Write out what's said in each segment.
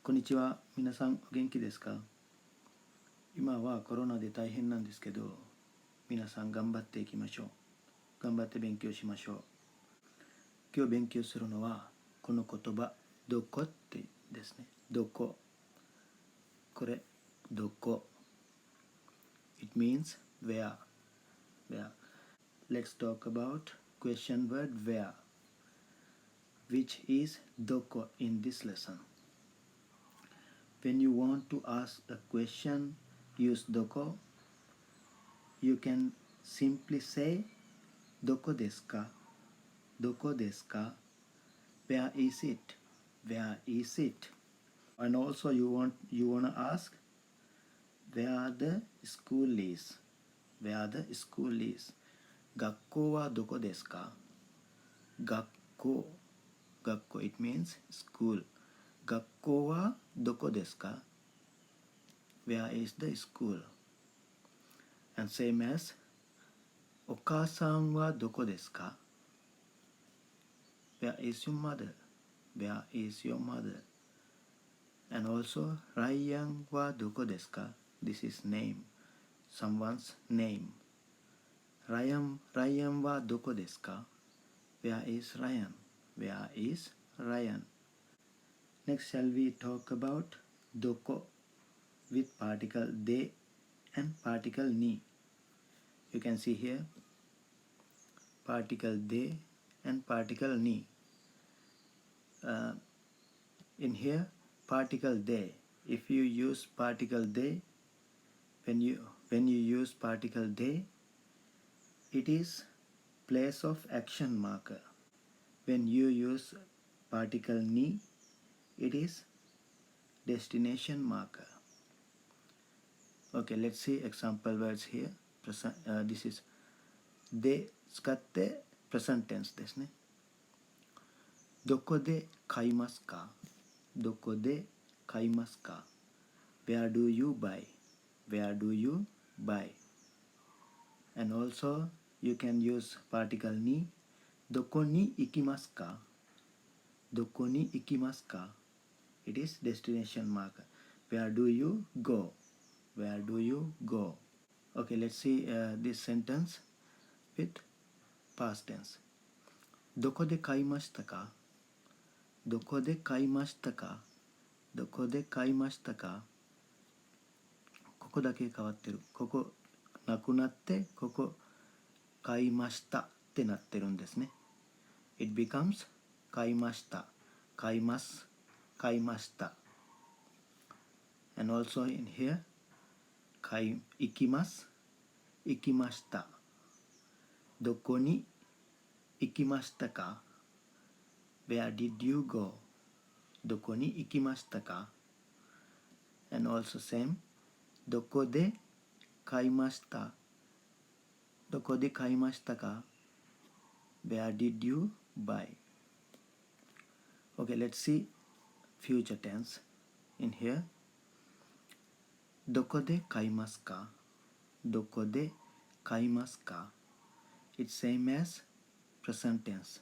こんにちは。皆さんお元気ですか？今はコロナで大変なんですけど、皆さん頑張っていきましょう。頑張って勉強しましょう。今日勉強するのはこの言葉、どこってですね。どこ。これ、どこ。It means where. Where. Let's talk about question word where, which is どこ in this lesson. When you want to ask a question, use どこ. You can simply say どこですか? どこですか? Where is it? Where is it? And also you wanna ask where the school is. Where the school is. 学校はどこですか? 学校 it means school. 学校はどこですか? Where is the school? And same as お母さんはどこですか? Where is your mother? Where is your mother? And also ライアンはどこですか? This is name. Someone's name. ライアンはどこですか? Where is Ryan? Where is Ryan? Next shall we talk about どこ with particle で and particle に. You can see here particle で and particle に. In here particle で, if you use particle で, when you use particle で, it is place of action marker. When you use particle に, it is destination marker. Okay, let's see example words here. This is で使って present tense ですね。どこで買いますか? どこで買いますか? Where do you buy? Where do you buy? And also you can use particle にどこに行きますか? どこに行きますか? It is destination marker. Where do you go? Where do you go? Okay, let's see this sentence with past tense. どこで買いましたか? どこで買いましたか? どこで買いましたか? ここだけ変わってる。ここなくなって、ここ買いましたってなってるんですね。It becomes 買いました、買います、買いました。And also in here 行きます、行きました。どこに行きましたか? Where did you go? どこに行きましたか? And also same どこで買いました? どこで買いましたか? Where did you buy? Okay, let's see future tense in here. どこで買いますか? どこで買いますか? It's same as present tense.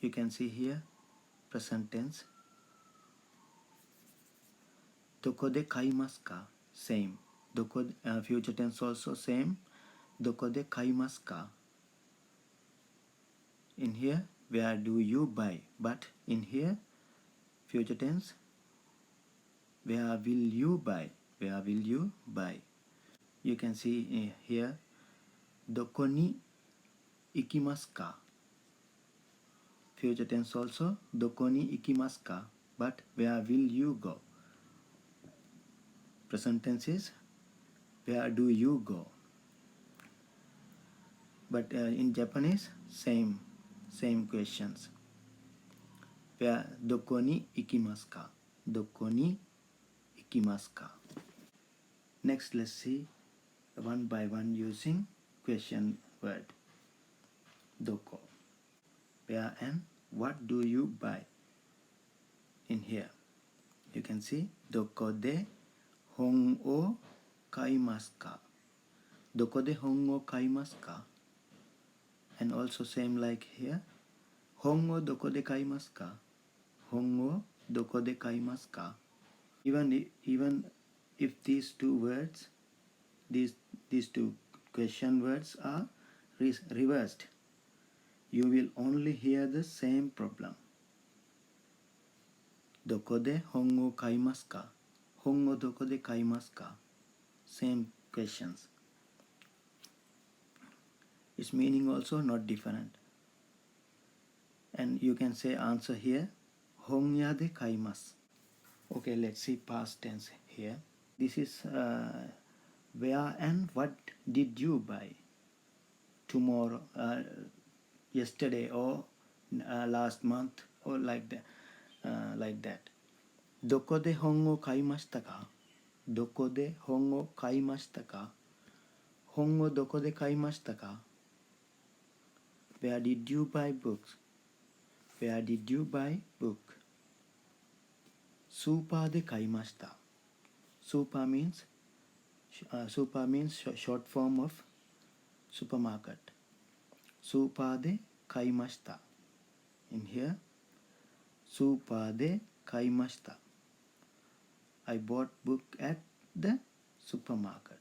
You can see here present tense. どこで買いますか? Same. どこで、future tense also same. どこで買いますか? In here, where do you buy? But in here, future tense, where will you buy? Where will you buy? You can see here, どこに行きますか? Future tense also, どこに行きますか? But where will you go? Present tense is, where do you go? But in Japanese, same questions. Where どこに行きますか? どこに行きますか? Next, let's see one by one using question word. どこ Where and what do you buy? In here, you can see どこで本を買いますか? どこで本を買いますか? And also same like here, 本をどこで買いますか? 本を Doko de kaimasu ka? Even if these two words, these two question words are reversed, you will only hear the same problem. Doko de hon o kaimasu ka? Hon o doko de kaimasu ka? Same questions. Its meaning also not different. And you can say answer here, hon ya de kaimasu. Okay, let's see past tense here. This is where and what did you buy tomorrow, yesterday, or last month, or like that. Like that. どこで本を買いましたか? どこで本を買いましたか? 本をどこで買いましたか? Where did you buy books? Where did you buy book? スーパーで買いました。Super means short form of supermarket. スーパーで買いました。In here, スーパーで買いました。I bought book at the supermarket.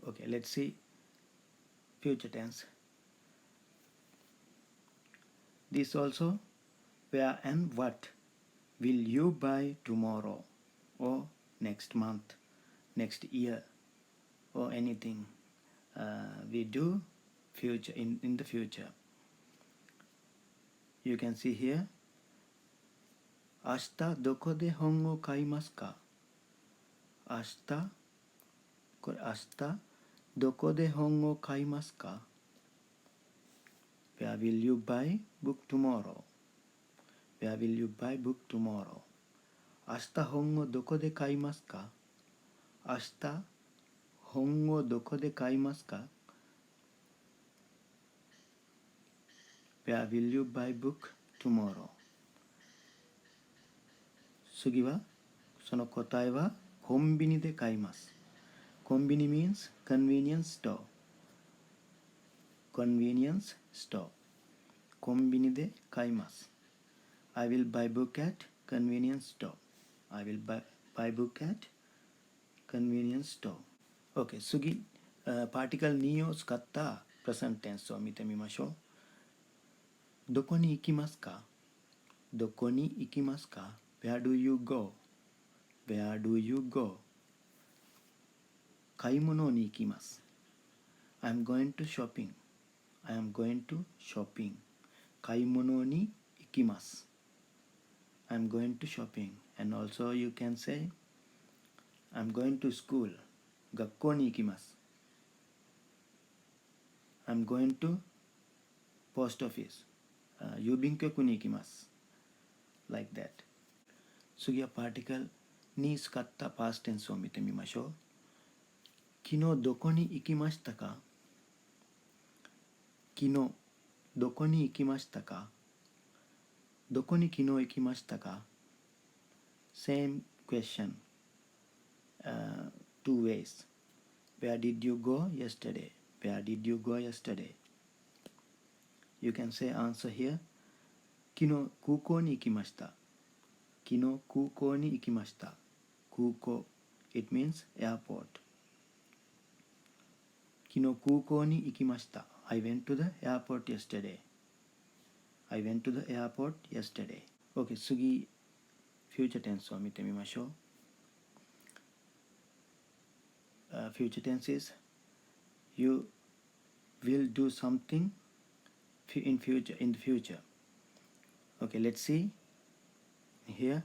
Okay, let's see future tense. This also, where and what will you buy tomorrow or next month, next year, or anything we do future in the future. You can see here, 明日どこで本を買いますか? 明日、これ明日どこで本を買いますか? Where will you buy book tomorrow? Where will you buy book tomorrow? 明日本をどこで買いますか? 明日本をどこで買いますか? Where will you buy book tomorrow? 次はその答えはコンビニで買います。コンビニ means convenience store. Convenience store. コンビニで買います。I will buy book at convenience store. I will buy book at convenience store. OK、次、パーティカル2を使ったプレゼンテンスを見てみましょう。どこに行きますか? どこに行きますか? Where do you go? Where do you go? 買い物に行きます。I'm going to shopping. I am going to shopping. 買い物に行きます。I'm going to shopping. And also you can say, I'm going to school. 学校に行きます。I'm going to post office. 郵便局に行きます。Like that. 次はパーティカルに使ったパステンスを見てみましょう。昨日どこに行きましたか? 昨日どこに行きましたか? どこに昨日行きましたか? Same question. Two ways. Where did you go yesterday? Where did you go yesterday? You can say answer here. 昨日空港に行きました。昨日空港に行きました。空港 It means airport. 昨日空港に行きました。I went to the airport yesterday. I went to the airport yesterday. OK、次、future tense を見てみましょう。Future tense is you will do something in the future. OK, let's see. Here,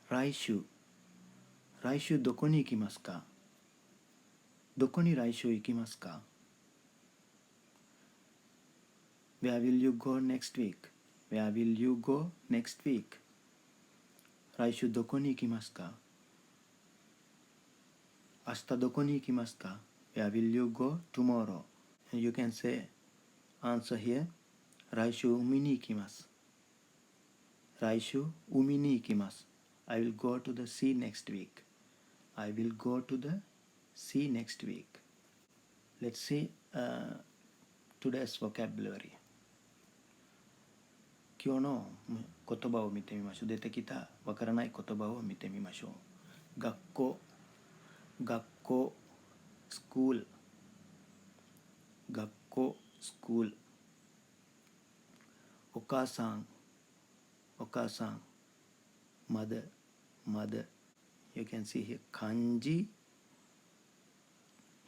来週。来週どこに行きますか? どこに来週行きますか? Where will you go next week? Where will you go next week? 来週どこに行きますか? 明日どこに行きますか? Where will you go tomorrow? You can say answer here. 来週海に行きます。来週海に行きます。I will go to the sea next week. I will go to the sea next week. Let's see today's vocabulary. 今日の言葉を見てみましょう。出てきたわからない言葉を見てみましょう。学校、学校、スクール、学校、スクール。お母さん、お母さん、mother, mother. You can see here kanji,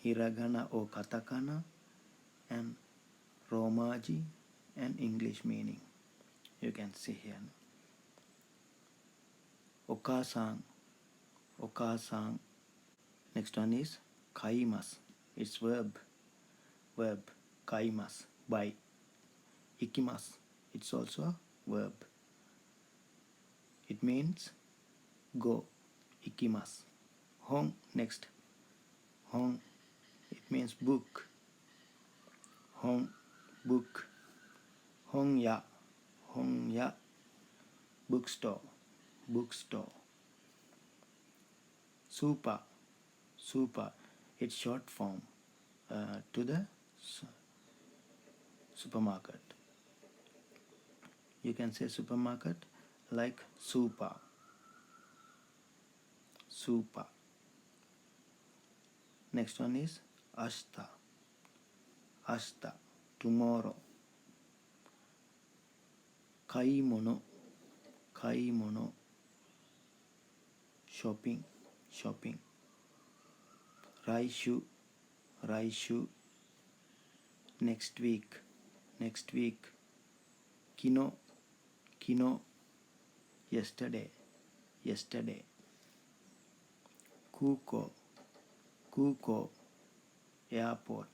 hiragana or katakana, and romaji and English meaning. You can see here. お母さん、お母さん。Next one is 買います。It's verb. Verb. 買います。Buy. 行きます。It's also a verb. It means go. 行きます。本。Next. 本。It means book. 本。book. 本屋。本屋。bookstore. bookstore. Super. Super. It's short form to the supermarket. You can say supermarket like super. Super. Next one is 明日。明日。tomorrow. 買い物。買い物。shopping. shopping. 来週。来週。next week. next week. 昨日。昨日。yesterday. yesterday. 空港。空港。airport.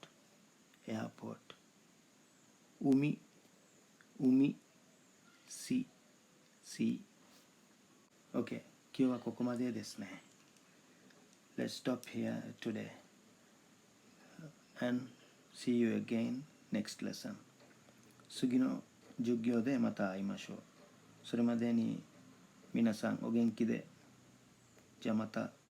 airport. 海。海。sea. sea. OK。今日はここまでですね。Let's stop here today. And see you again next lesson. 次の授業でまた会いましょう。それまでに皆さんお元気で。じゃあまた。